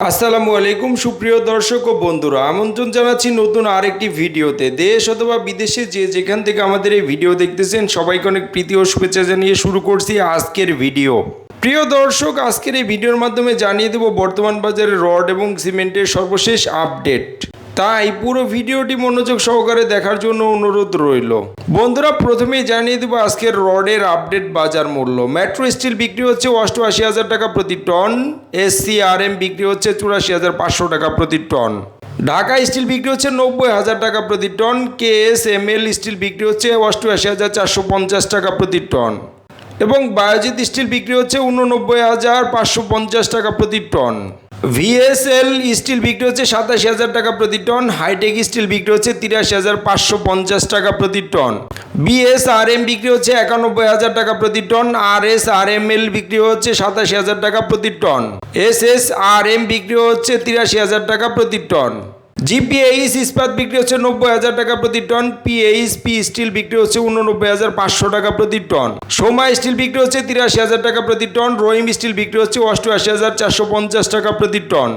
আসসালামু আলাইকুম সুপ্রিয় দর্শক ও বন্ধুরা, আমন্ত্রণ জানাচ্ছি নতুন আরেকটি ভিডিওতে। দেশ অথবা বিদেশে যে যেখান থেকে আমাদের এই ভিডিও দেখতেছেন সবাইকে অনেক প্রীতি ও শুভেচ্ছা জানিয়ে শুরু করছি আজকের ভিডিও। প্রিয় দর্শক, আজকের এই ভিডিওর মাধ্যমে জানিয়ে দেব বর্তমান বাজারে রড এবং সিমেন্টের সর্বশেষ আপডেট। তাই পুরো ভিডিওটি মনোযোগ সহকারে দেখার জন্য অনুরোধ রইল। বন্ধুরা, প্রথমেই জানিয়ে দেবো আজকের রডের আপডেট বাজার মূল্য। মেট্রো স্টিল বিক্রি হচ্ছে 88,000 টাকা প্রতি টন, SCRM বিক্রি হচ্ছে 84,500 টাকা প্রতি টন, ঢাকা স্টিল বিক্রি হচ্ছে 90,000 টাকা প্রতি টন, KSML স্টিল বিক্রি হচ্ছে 88,450 টাকা প্রতি টন এবং বায়োজিৎ স্টিল বিক্রি হচ্ছে 89,550 টাকা প্রতি টন। VSL স্টিল বিক্রি হচ্ছে 87,000 টাকা প্রতি টন, হাইটেক স্টিল বিক্রি হচ্ছে 83,550 টাকা প্রতি টন, BSRM বিক্রি হচ্ছে 91,000 টাকা প্রতি টন, RSRML বিক্রি হচ্ছে 87,000 টাকা প্রতি টন, SSRM বিক্রি হচ্ছে 83,000 টাকা প্রতি টন, GPH ইস্পাত বিক্রি হচ্ছে 90,000 টাকা প্রতি টন, PHP স্টিল বিক্রি হচ্ছে 89,500 টাকা প্রতি টন, সোমা স্টিল বিক্রি হচ্ছে 83,000 টাকা প্রতি টন, রহিম স্টিল বিক্রি হচ্ছে 88,450 টাকা প্রতি টন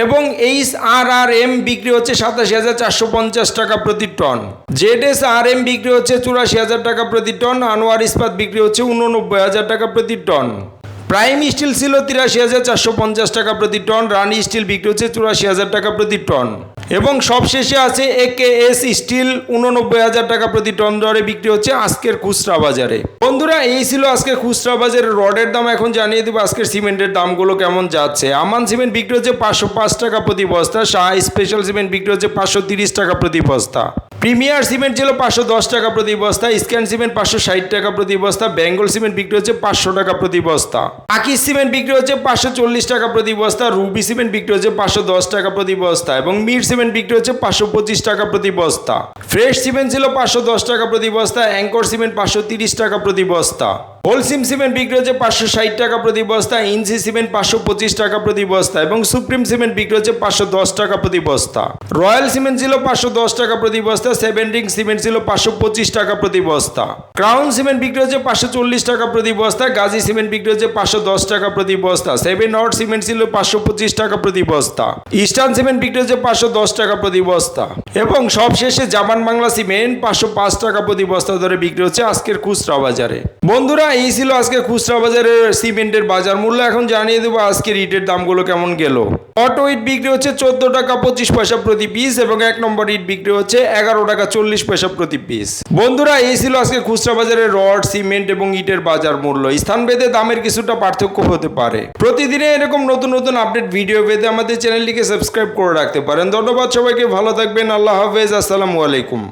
এবং HRRM বিক্রি হচ্ছে 87,450 টাকা প্রতি টন, ZSRM বিক্রি হচ্ছে 84,000 টাকা প্রতি টন, আনোয়ার ইস্পাত বিক্রি হচ্ছে 89,000 টাকা প্রতি টন, প্রাইম স্টিল ছিল 83,450 টাকা প্রতি টন, রানি স্টিল বিক্রি হচ্ছে 84,000 টাকা প্রতি টন এবং সবশেষে আছে AKS স্টিল 89,000 টাকা প্রতি টন দরে বিক্রি হচ্ছে আজকের খুচরা বাজারে। বন্ধুরা, এই ছিল আজকের খুচরা বাজারে রডের দাম। এখন জানিয়ে দেবো আজকের সিমেন্টের দামগুলো কেমন যাচ্ছে। আমান সিমেন্ট বিক্রি হচ্ছে 505 টাকা প্রতি বস্তা, শাহ স্পেশাল সিমেন্ট বিক্রি হচ্ছে 530 টাকা প্রতি বস্তা, প্রিমিয়ার সিমেন্ট ছিল 510 টাকা প্রতি বস্তা, স্ক্যান সিমেন্ট 560 টাকা প্রতি বস্তা, বেঙ্গল সিমেন্ট বিক্রি হচ্ছে 500 টাকা প্রতি বস্তা, আকিস সিমেন্ট বিক্রি হচ্ছে 540 টাকা প্রতি বস্তা, রুবি সিমেন্ট বিক্রি হচ্ছে 510 টাকা প্রতি বস্তা এবং মির সিমেন্ট বিক্রি হচ্ছে 525 টাকা প্রতি বস্তা, ফ্রেশ সিমেন্ট ছিল 510 টাকা প্রতি বস্তা, অ্যাঙ্কর সিমেন্ট 530 টাকা প্রতি বস্তা, হোলসিম সিমেন্ট বিক্রি হচ্ছে 560 টাকা প্রতি বস্তা, ইনসি সিমেন্ট 525 টাকা প্রতি বস্তা এবং সুপ্রিম সিমেন্ট বিক্রি হচ্ছে 510 টাকা প্রতি বস্তা, রয়্যাল সিমেন্ট ছিল 510 টাকা প্রতি বস্তা, সেভেন রিং সিমেন্ট ছিল 525 টাকা প্রতি বস্তা, ক্রাউন সিমেন্ট বিক্রি হচ্ছে 540 টাকা প্রতি বস্তা, গাজী সিমেন্ট বিক্রি হচ্ছে 510 টাকা প্রতি বস্তা, সেভেন হট সিমেন্ট ছিল 525 টাকা প্রতি বস্তা, ইস্টার্ন সিমেন্ট বিক্রি হচ্ছে 510 টাকা প্রতি বস্তা এবং সবশেষে জাপান বাংলা সিমেন্ট 505 টাকা প্রতি বস্তা ধরে বিক্রি হচ্ছে আজকের খুচরা বাজারে। বন্ধুরা, এই ছিল আজকে খুচরা বাজারের সিমেন্টের বাজার মূল্য। এখন জানিয়ে দেবো আজকের ইটের দামগুলো কেমন গেল। অটো ইট বিক্রি হচ্ছে 14 টাকা 25 পয়সা প্রতি পিস এবং 1 নম্বর ইট বিক্রি হচ্ছে 11 টাকা 40 পয়সা প্রতি পিস। বন্ধুরা, এই ছিল আজকে খুচরা বাজারে রড, সিমেন্ট এবং ইটের বাজার মূল্য। স্থানভেদে দামের কিছুটা পার্থক্য হতে পারে। প্রতিদিনে এরকম নতুন নতুন আপডেট ভিডিও পেতে আমাদের চ্যানেলটিকে সাবস্ক্রাইব করে রাখতে পারেন। ধন্যবাদ সবাইকে, ভালো থাকবেন। আল্লাহ হাফেজ, আসসালামু আলাইকুম।